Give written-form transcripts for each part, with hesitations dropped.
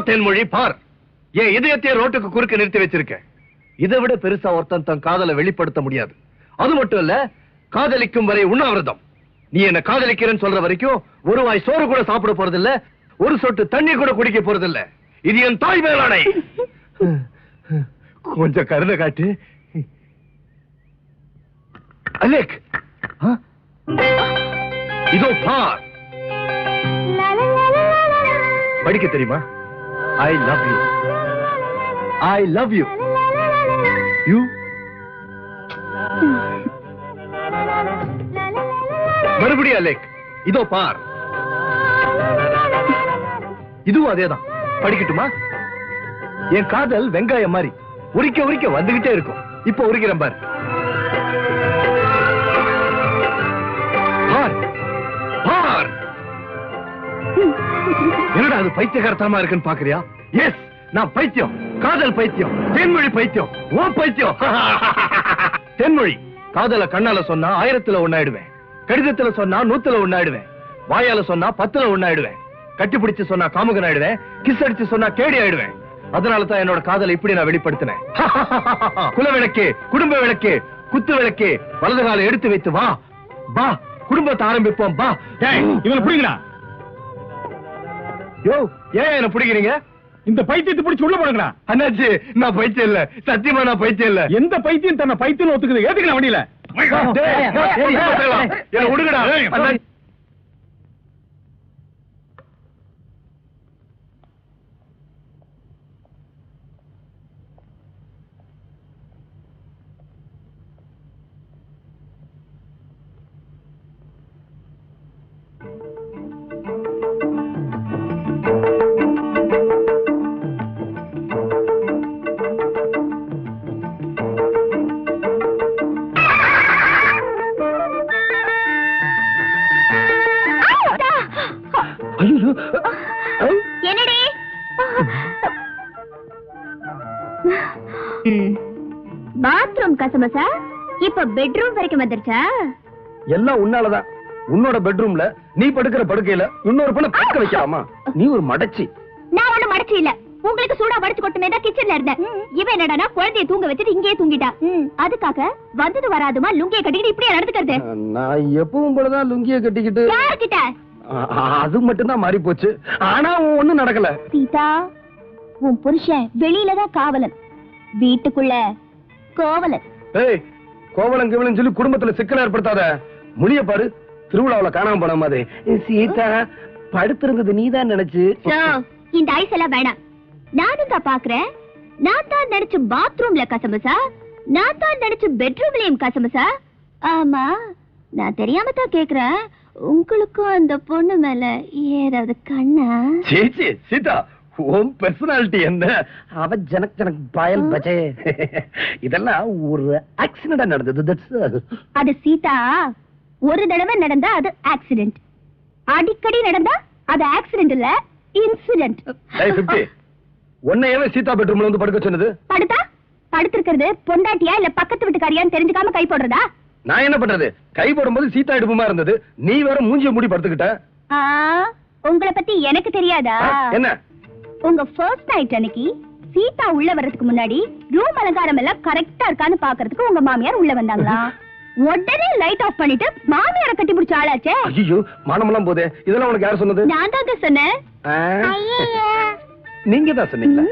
பார் தென்மொழி பார், என் இதயத்தை ரோட்டுக்கு குறுக்க நிறுத்தி வச்சிருக்க. இதை விட பெருசா ஒருத்தன் தன் காதலை வெளிப்படுத்த முடியாது. அது மட்டும் இல்ல, காதலிக்கும் வரை உண்ணாவிரதம். நீ என்ன காதலிக்கிறேன்னு சொல்ற வரைக்கும் ஒரு வாய் சோறு கூட சாப்பிட போறதில்ல, ஒரு சொட்டு தண்ணி கூட குடிக்க போறதில்ல. இது என் தாய் மேலாடை. கொஞ்சம் கருணை காட்டு அலேக். இதோ பார், படிக்க தெரியுமா? I love you, I love you, you. மறுபடியும் அலேக், இதோ பார். இதுவும் அதேதான். படிக்கட்டுமா? என் காதல் வெங்காயம் மாதிரி உரிக்க உரிக்க வந்துகிட்டே இருக்கும். இப்ப உரிக்கிறேன் பார். பார், என்னடா அது பைத்தியகாரத்தனமா இருக்குன்னு பாக்குறியா? எஸ், நான் பைத்தியம், காதல் பைத்தியம், தென்மொழி பைத்தியம், ஓ பைத்தியம். தென்மொழி, காதல கண்ணால சொன்னா 1000ல ஒண்ணாயிடுவேன், கடிதத்துல சொன்னா 100ல ஒண்ணாயிடுவேன், வாயால சொன்னா 10ல ஒண்ணாயிடுவேன், கட்டி பிடிச்சு சொன்னா காமுகன் ஆயிடுவேன், கிஸ் அடிச்சு சொன்னா கேடி ஆயிடுவேன். அதனாலதான் என்னோட காதலை இப்படி நான் வெளிப்படுத்தினேன். குல விளக்கே, குடும்ப விளக்கே, குத்து விளக்கே, வலது காலை எடுத்து வைத்து வா, வா, குடும்பத்தை ஆரம்பிப்போம், வா. இவனை பிடிக்கிறா. யோ, ஏன் என்ன பிடிக்கிறீங்க? இந்த பைத்தியத்தை பிடிச்சு உள்ள போடுங்கடா. அண்ணாச்சி, நான் பைத்தியம் இல்ல, சத்தியமா நான் பைத்தியம் இல்ல. எந்த பைத்தியம் தன்னை பைத்தியம் ஒத்துக்குது? ஏத்துக்கலாம் வண்டியில. என்ன விடுங்கடா. என்னடி பாத்ரூம் கசமசா இப்ப பெட்ரூம் வரைக்கும் வந்துருச்சா? எல்லாம் உன்னாலதான். உன்னோட பெட்ரூம்ல நீ படுக்கிற படுக்கையில இன்னொரு பொண்ணு படுக்க வைக்கலாமா? நீ ஒரு மடச்சி. நான் ஒண்ணு மடச்சி இல்ல, உங்களுக்கு சூடா வடிச்சு கொட்டுமே தான் கிச்சன்ல இருந்தேன். இவன் என்னடா குழந்தைய தூங்க வச்சுட்டு இங்கேயே தூங்கிட்டா. அதுக்காக வந்தது வராதுமா லுங்கிய கட்டிக்கிட்டு இப்படியே நடந்துக்கிறது? நான் எப்பவும் போலதான் லுங்கிய கட்டிக்கிட்டு. யார்கிட்ட? அது மட்டும் தான் மாறி போச்சு. ஆனா ஒண்ணும் நடக்கல. சீதா, உன் புருஷன் வெளியிலதான் காவலன், வீட்டுக்குள்ள கோவலன். ஏய், கோவலன் கிவலன் சொல்லி குடும்பத்துல சிக்கல் ஏற்படுத்தாத. முடிய பாரு, திருவிழாவுல காணாம போன மாதிரி. சீதா, படுத்திருந்தது நீதான் நினைச்சு. இந்த ஐஸ் எல்லாம் வேணாம். நானும் தான் பாக்குறேன். நான் தான் நினைச்சு பாத்ரூம்ல கசமசா, நான் தான் நினைச்சு பெட்ரூம்லயும் கசமசா. ஆமா, நான் தெரியாம தான் கேக்குறேன், உங்களுக்கும் அந்த பொண்ணு மேல ஏதாவது கண்ணா? சேச்சி, சீதா, உன் பெர்சனாலிட்டி என்ன? அவ ஜனக் ஜனக் பாயல் பஜே. இதெல்லாம் ஒரு ஆக்சிடென்டா நடந்தது. அது சீதா, ஒரு தடவை நடந்தா அது ஆக்சிடென்ட், அடிக்கடி நடந்தா அது ஆக்சிடென்ட் இல்ல, இன்சிடென்ட். உன்னையவே சீதா பெட்ரூம்ல வந்து படுக்க சொன்னது? படுத்தா படுத்திருக்கிறது பொண்டாட்டியா இல்ல பக்கத்து வீட்டுக்காரியான்னு தெரிஞ்சுக்காம கை போடுறதா? நான் என்ன பண்றது? கை போடும்போது சீதா இடுப்புமா இருந்தது, நீ வேற மூஞ்சிய மூடி படுத்துக்கிட்ட. உங்களை பத்தி எனக்கு தெரியாதா? என்ன? உங்க ஃபர்ஸ்ட் நைட் அன்னைக்கு சீதா உள்ள வர்றதுக்கு முன்னாடி ரூம் அலங்காரம் எல்லாம் கரெக்டா இருக்கான்னு பாக்குறதுக்கு உங்க மாமியார் உள்ள வந்தாங்களா? உடனே லைட் ஆஃப் பண்ணிட்டு மாமியாரை கட்டி பிடிச்ச ஆளாச்சே. ஐயோ, மானமெல்லாம் போதே. இதெல்லாம் உனக்கு யார் சொன்னது? நான் தாங்க சொன்னேன். நீங்க தான் சொன்னீங்களா?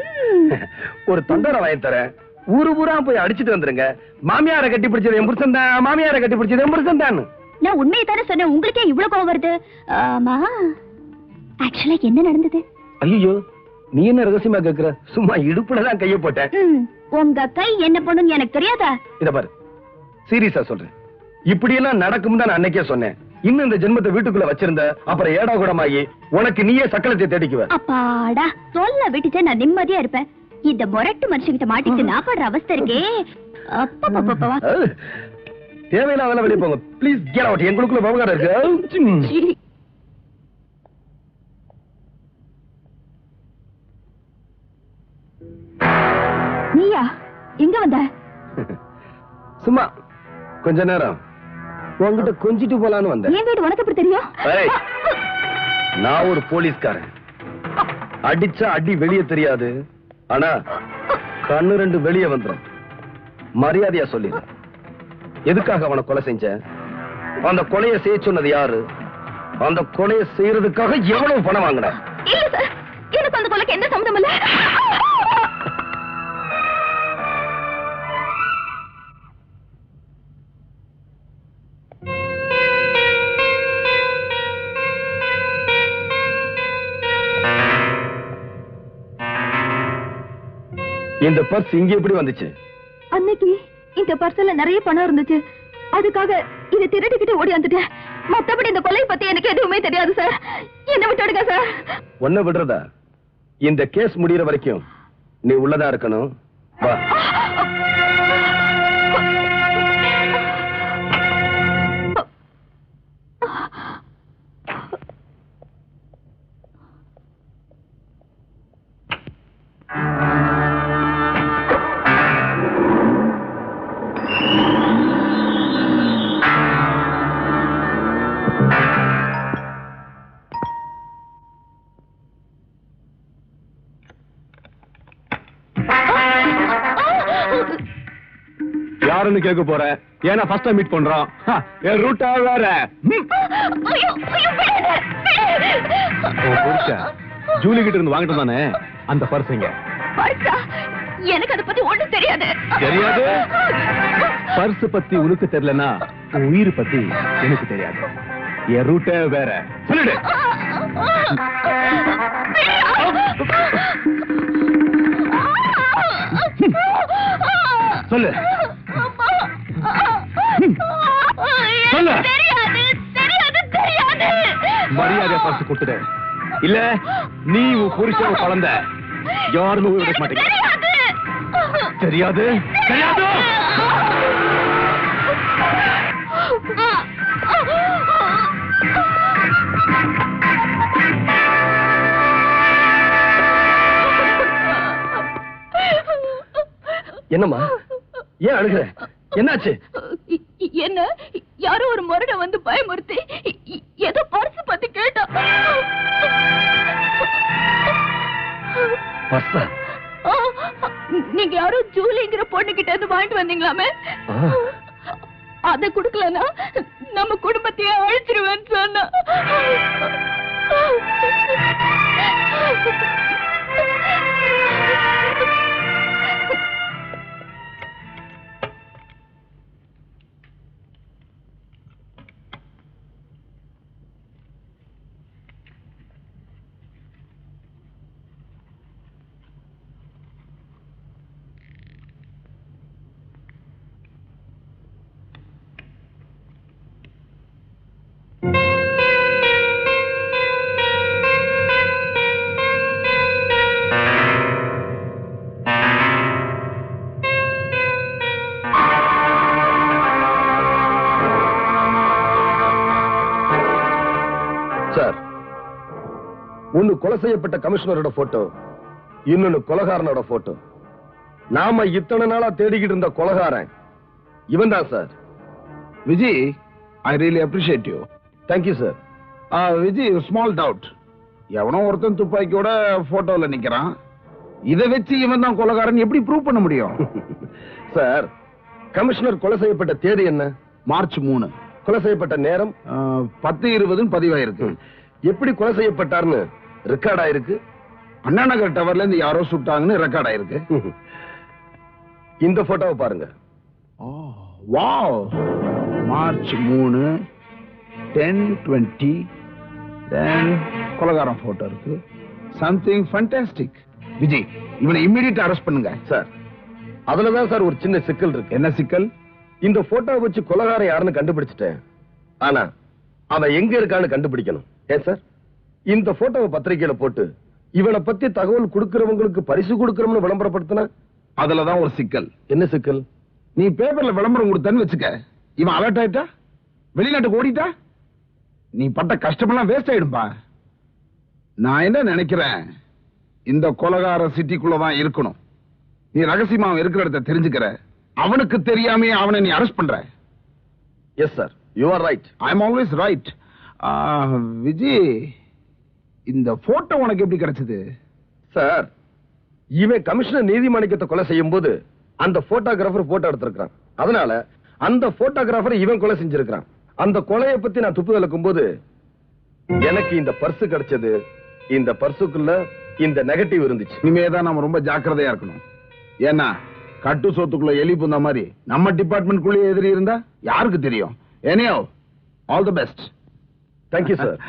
ஒரு தொண்டரை வாங்கி தரேன், ஊரு ஊரா போய் அடிச்சிட்டு வந்துருங்க. மாமியாரை கட்டி பிடிச்சது என் புருஷன் தான், மாமியாரை கட்டி பிடிச்சது என் புருஷன் தான். நான் உண்மையை தானே சொன்னேன், உங்களுக்கே இவ்வளவு கோவம் வருது? ஆமா, ஆக்சுவலா என்ன நடந்தது? ஐயோ, நீ என்ன ரகசியமா கேக்குற? சும்மா இடுப்புலதான் கைய போட்டேன். உங்க கை என்ன பண்ணுன்னு எனக்கு தெரியாதா? இத பாரு, சீரியஸா சொல்றேன், இப்படி எல்லாம் நடக்கும் தான் நான் அன்னைக்கே சொன்னேன். இன்னும் இந்த ஜென்மத்தை வீட்டுக்குள்ள வச்சிருந்த அப்புறம் ஏடா கூடமாயி உனக்கு நீயே சக்கலத்தை தேடிக்குவ. அப்பாடா, சொல்ல விட்டுச்சே நான் நிம்மதியா இருப்பேன். இந்த முரட்டு மனுஷங்கிட்ட மாட்டிட்டு நான் படுற அவஸ்தை இருக்கே. தேவையில்லாத வெளியே போங்க ப்ளீஸ். Get out. எங்களுக்குள்ள விவகாரம் இருக்கு. நீயா எங்க வந்த? சும்மா கொஞ்ச நேரம் உன்கிட்ட கொஞ்சிட்டு போலான்னு வந்தேன். என் வீடு உனக்கு எப்படி தெரியும்? நான் ஒரு போலீஸ்காரன். அடிச்சா அடி வெளியே தெரியாது, ஆனா கண்ணு ரெண்டு வெளியே வந்துடும். மரியாதையா சொல்லிடு, எதுக்காக அவனை கொலை செஞ்ச? அந்த கொலையை செய்ய சொன்னது யாரு? அந்த கொலையை செய்யறதுக்காக எவ்வளவு பணம் வாங்கின? இல்ல சார், எனக்கு அந்த கொலைக்கு எந்த சம்மந்தம் இல்ல. இந்த பர்ஸ் இங்க எப்படி வந்துச்சு? அன்னைக்கு இந்த பர்ஸ்ல நிறைய பணம் இருந்துச்சு, அதுக்காக இதை திருடிக்கிட்டு ஓடி வந்துட்டேன். மத்தபடி இந்த கொலை பத்தி எனக்கு எதுவுமே தெரியாது சார். என்ன விட்டுடுங்க சார். ஒன்ன விடுறதா? இந்த கேஸ் முடியற வரைக்கும் நீ உள்ளதா இருக்கணும். வா. யாருன்னு கேட்க போற? ஏன்னா ஃபர்ஸ்ட் டைம் மீட் பண்றோம். என் ரூட்டா வேற. ஜூலி கிட்ட இருந்து வாங்கிட்டு தானே அந்த பர்ஸ்? இங்க எனக்கு அதை பத்தி ஒண்ணும் தெரியாது. தெரியாது? பர்ஸ் பத்தி உனக்கு தெரியலனா உயிர் பத்தி எனக்கு தெரியாது. என் ரூட்டே வேற. சொல்லிடு. சொல்லு. சொல்லு. மரியாதை பர்ஸ் கொடுத்துடு, இல்ல நீ உன் புருஷன் குழந்தை யாருன்னு விட மாட்டேங்க. தெரியாது? தெரியாது? என்னம்மா, ஏன் அழுகுற? என்னாச்சு? என்ன யாரோ ஒரு முரட வந்து பயமுறுத்தி ஏதோ பர்ஸ் பத்தி கேட்டா. பர்ஸா? நீங்க யாரோ ஜூலிங்கிற பொண்ணு கிட்ட இருந்து வாங்கிட்டு வந்தீங்களாமே, அத குடுக்கலனா நம்ம குடும்பத்தையே அழிச்சிருவேன்னு சொன்னா. சார், ஒன்னு கொலை செய்யப்பட்ட கமிஷனரோட போட்டோ, இன்னொன்னு கொலைகாரனோட போட்டோ. நாம இத்தனை நாளா தேடிக்கிட்டு இருந்த கொலைகாரன் இவன் தான் sir. Vijay, I really appreciate you. Thank you sir. Vijay, small doubt. எவனோ ஒருத்தன் துப்பாக்கியோட போட்டோல நிக்கிறான், இதை வச்சு இவன் தான் கொலைகாரன் எப்படி ப்ரூவ் பண்ண முடியும்? சார், கமிஷனர் கொலை செய்யப்பட்ட தேதி என்ன? மார்ச் 3. கொலை செய்யப்பட்ட நேரம் 10:20 பதிவாயிருக்கு. எப்படி கொலை செய்யப்பட்டார்னு ரெக்கார்ட் ஆயிருக்கு? அண்ணா நகர் டவர்ல இருந்து யாரோ சுட்டாங்கன்னு ரெக்கார்ட் ஆயிருக்கு. இந்த போட்டோவை பாருங்க. வாவ், மார்ச் 3 10:20 தென் கொலைகாரன் போட்டோ இருக்கு. Something fantastic. விஜய், இவனை இமிடியேட் அரெஸ்ட் பண்ணுங்க. சார், அதுலதான் சார் ஒரு சின்ன சிக்கல் இருக்கு. என்ன சிக்கல்? இந்த போட்டோவை வச்சு கொலைகாரன் யாருன்னு கண்டுபிடிச்சிட்டேன், ஆனா அவன் எங்க இருக்கான்னு கண்டுபிடிக்கணும். ஏன் சார், இந்த போட்டோவை பத்திரிகையில போட்டு இவனை பத்தி தகவல் கொடுக்கிறவங்களுக்கு பரிசு கொடுக்கிறோம்னு விளம்பரப்படுத்தின, அதுலதான் ஒரு சிக்கல். என்ன சிக்கல்? நீ பேப்பர்ல விளம்பரம் கொடுத்தன்னு வச்சுக்க, இவன் அலர்ட் ஆயிட்டா, வெளிநாட்டுக்கு ஓடிட்டா, நீ பட்ட கஷ்டமெல்லாம் வேஸ்ட் ஆயிடும்பா. நான் என்ன நினைக்கிறேன், இந்த கொலைகார சிட்டிக்குள்ளதான் இருக்கணும். நீ ரகசியமா அவன் இருக்கிற இடத்தை தெரிஞ்சுக்கிற, அவனுக்கு தெரியாமே அவனை நீ அரெஸ்ட் பண்ற. Yes sir, you are right. I am always right. Vijay, இந்த போட்டோ உனக்கு எப்படி கிடைச்சது? சார், இவன் கமிஷனர் நீதிமணிக்கத்தை கொலை செய்யும் போது அந்த போட்டோகிராஃபர் போட்டோ எடுத்திருக்கான். அதனால அந்த போட்டோகிராஃபர் இவன் கொலை செஞ்சிருக்கான். அந்த கொலையை பத்தி நான் துப்பு விளக்கும் போது எனக்கு இந்த பர்ஸ் கிடைச்சது. இந்த பர்சுக்குள்ள இந்த நெகட்டிவ் இருந்துச்சு. இனிமேதான் நாம ரொம்ப ஜாக்கிரதையா இருக்கணும். ஏன்னா கட்டு சோத்துக்குள்ள எலி புந்த மாதிரி நம்ம டிபார்ட்மெண்ட்குள்ளேயே எதிரி இருந்தா யாருக்கு தெரியும்? Anyway, all the best. Thank you sir.